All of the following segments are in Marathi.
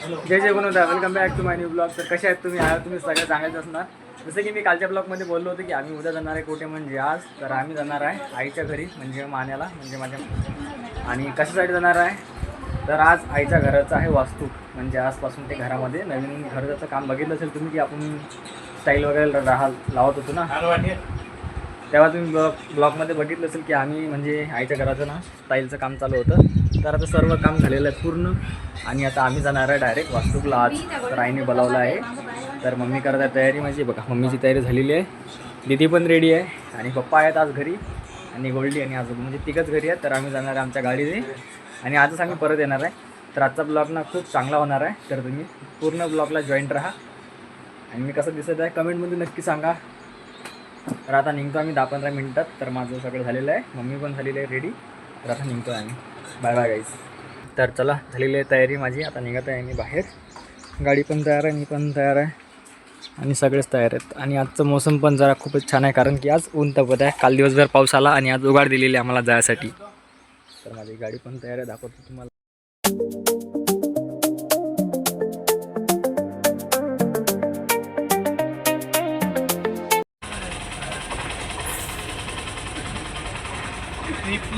जय जय गुणवत्ता, welcome back to my new blog. तर कसे आहेत तुम्ही? तुम्ही सगळे चांगलेच असणार. जसं की मी कालच्या ब्लॉगमध्ये बोललो होतो की आम्ही उद्या जाणार आहे कुठे म्हणजे आज. तर आम्ही जाणार आहे आईच्या घरी म्हणजे मान्याला म्हणजे माझ्या. आणि कशासाठी जाणार आहे तर आज आईच्या घराचं आहे वास्तू. म्हणजे आजपासून ते घरामध्ये नवीन घराचं काम बघितलं असेल तुम्ही की आपण स्टाईल वगैरे लावत होतो ना, तेव्हा तुम्ही ब्लॉगमध्ये बघितलं असेल की आम्ही म्हणजे आईच्या घराचं ना स्टाईलचं काम चालू होतं. तर आता सर्व काम झालेलं आहे पूर्ण आणि आता आम्ही जाणार आहे डायरेक्ट वास्तूला आज. तर आईने बोलावलं आहे. तर मम्मी करत आहे तयारी. म्हणजे बघा मम्मीची तयारी झालेली आहे, दीदी पण रेडी आहे आणि पप्पा आहेत आज घरी आणि गोल्डी आणि आजोबा म्हणजे तिघंच घरी आहेत. तर आम्ही जाणार आहे आमच्या गाडीने आणि आजच आम्ही परत येणार आहे. तर आजचा ब्लॉग ना खूप चांगला होणार आहे. तर तुम्ही पूर्ण ब्लॉगला जॉईंट राहा आणि मी कसं दिसत आहे कमेंटमध्ये नक्की सांगा. तर आता निघतो आम्ही 10-15 मिनटात. तर माझं सगळं झालेलं आहे, मम्मी पण झालेली आहे रेडी. तर आता निघतो आम्ही. बाय बाय गाईस. तर चला झालेली आहे तयारी माझी, आता निघत आहे मी बाहेर. गाडी पण तयार आहे, मी पण तयार आहे आणि सगळेच तयार आहेत. आणि आजचं मोसम पण जरा खूपच छान आहे कारण की आज ऊन तापत आहे. काल दिवसभर पाऊस आला आणि आज उघाड दिलेली आहे आम्हाला जायसाठी. तर माझी गाडी पण तयार आहे, दाखवतो तुम्हाला.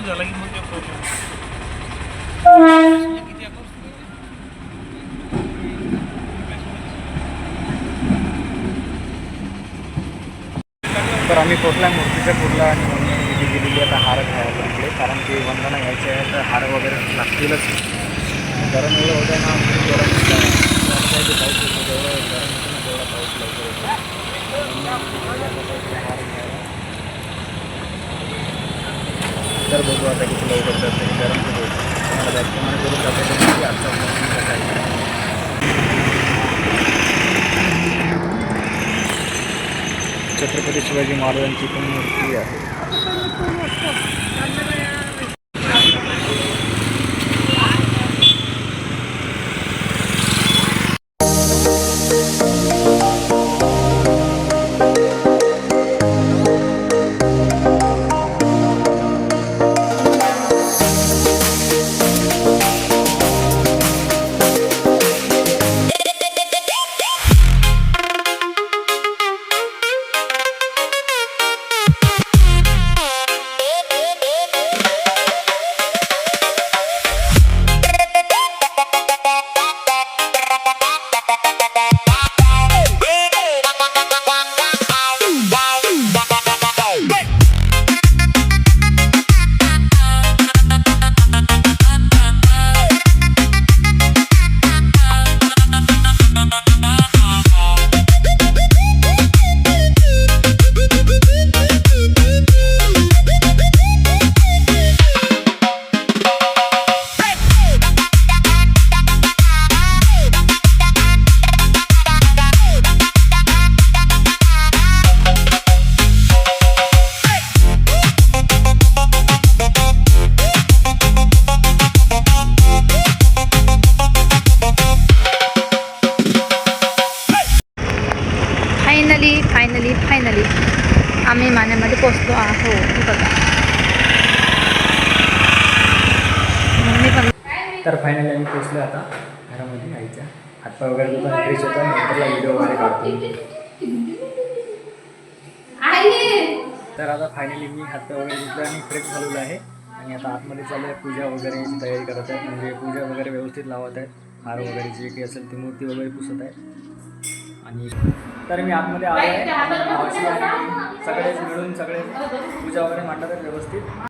झाला की मग तर आम्ही पोचला मूर्तीच्या पुरला आणि मम्मी तिथे गेलेली आता हार घ्यायला इकडे कारण की वंदना घ्यायचे आहे. तर हार वगैरे लागतीलच. गरम एवढं होतं ना, गरम होतं आहे. पाऊस होतो जेवढं गरम होतं ना तेवढा पाऊस लवकर होतो. हार घ्यायला तर बघू आता किती लवकर तर तरी गरम होतो. तुम्हाला बॅगप्रमाणे करून जातो की आजचा मौसम कसा आहे. छत्रपती शिवाजी महाराजांची पण मूर्ती आहे. फायनली आम्ही मान्यामध्ये पोचलो आहोत. बघा तर फायनली आम्ही पोचलो आता घरामध्ये आईच्या. हातपाय वगैरे होता, फ्रेश होता, नंतरला व्हिडिओ वगैरे काढतो. तर आता फायनली मी हातपाय वगैरे घेतलं आणि फ्रेश झालेलो आहे आणि आता आतमध्ये चालू आहे पूजा वगैरेची तयारी करत आहे. म्हणजे पूजा वगैरे व्यवस्थित लावत आहेत. हार वगैरे जे काही असेल ती मूर्ती वगैरे पुसत आहे. आणि तर मी आतमध्ये आलो आहे मावशी आणि सगळेच मिळून सगळे पूजा वगैरे मांडत आहेत व्यवस्थित.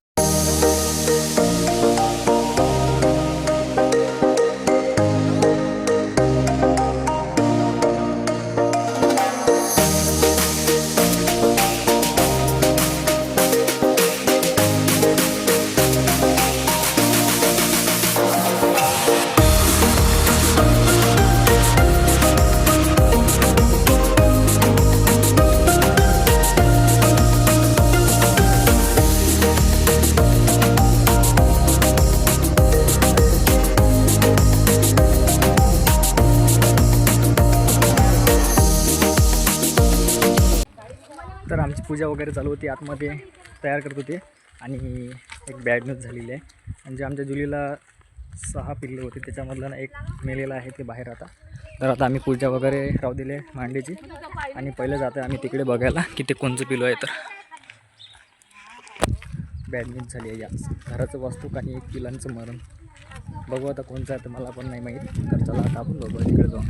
तर आमची पूजा वगैरे चालू होती, आतमध्ये तयार करत होते आणि एक बॅड न्यूज झालेली आहे. म्हणजे आमच्या जुलीला 6 पिल्ले होती, त्याच्यामधलं ना एक मेलेला आहे ते बाहेर आता. तर आता आम्ही पूजा वगैरे राहू दिली आहे मांडीची आणि पहिले जातो आम्ही तिकडे बघायला की ते कोणचं पिलो आहे. तर बॅडमिंटन झाली आहे या घराचं वास्तूक आणि एक पिलांचं मरण. बघू आता कोणचं आहे तर मला पण नाही माहीत. तर चला आता आपण बघू तिकडे जाऊ.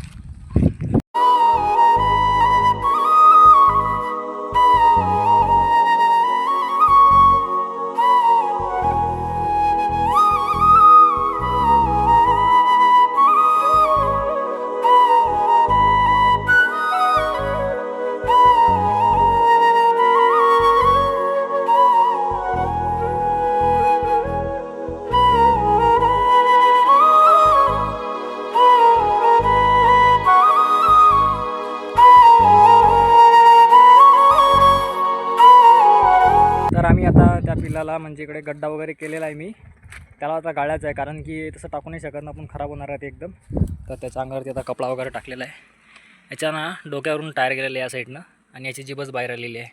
तर आम्ही आता त्या पिल्लाला म्हणजे इकडे गड्डा वगैरे केलेला आहे मी. त्याला आता गाळायचं आहे कारण की तसं टाकू नाही शकत ना आपण, खराब होणार आहे ते एकदम. तर त्याच्या अंगावरती आता कपडा वगैरे टाकलेला आहे. याच्या ना डोक्यावरून टायर गेलेलं आहे या साईडनं आणि याची जीभच बाहेर आलेली आहे.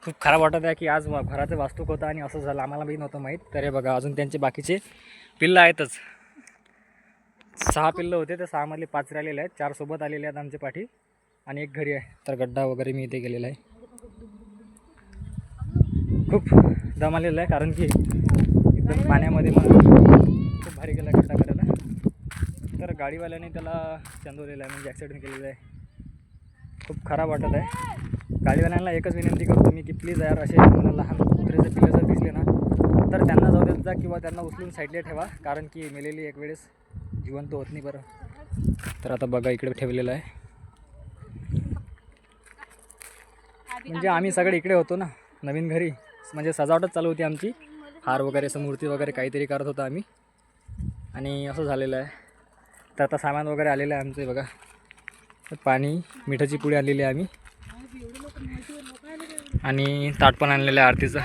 खूप खराब वाटत आहे की आज घराचं वास्तूक होतं आणि असं झालं, आम्हाला बी नव्हतं माहीत. तर हे बघा अजून त्यांचे बाकीचे पिल्लं आहेतच. 6 पिल्लं होते, तर 6 मधले 5 राहिलेले आहेत. 4 सोबत आलेले आहेत आमच्या पाठी आणि एक घरी आहे. तर गड्डा वगैरे मी इथे केलेला आहे. खूप दम आलेला आहे कारण की एकदम पाण्यामध्ये मग खूप भारी गेला गड्डा करायला. तर गाडीवाल्याने त्याला चंदवलेलं आहे म्हणजे ॲक्सिडेंट केलेलं आहे. खूप खराब वाटत आहे. गाडीवाल्यांना एकच विनंती करतो मी की प्लीज यार असे मला लहान कुत्र्याचे पिल्ले जर दिसले ना तर त्यांना जाऊ देत जा किंवा त्यांना उचलून साईडला ठेवा, कारण की मेलेली एक वेळेस जिवंत होत नाही बरं. तर आता बघा इकडे ठेवलेलं आहे. म्हणजे आम्ही सगळे इकडे होतो ना नवीन घरी, म्हणजे सजावटच चालू होती आमची. हार वगैरे मूर्ती वगैरे काहीतरी करत होतो आम्ही आणि असं झालेलं आहे. तर आता सामान वगैरे आलेलं आहे आमचं. बघा पाणी, मिठाची पुडी आणलेली आहे आम्ही आणि ताट पण आणलेलं आहे आरतीचं.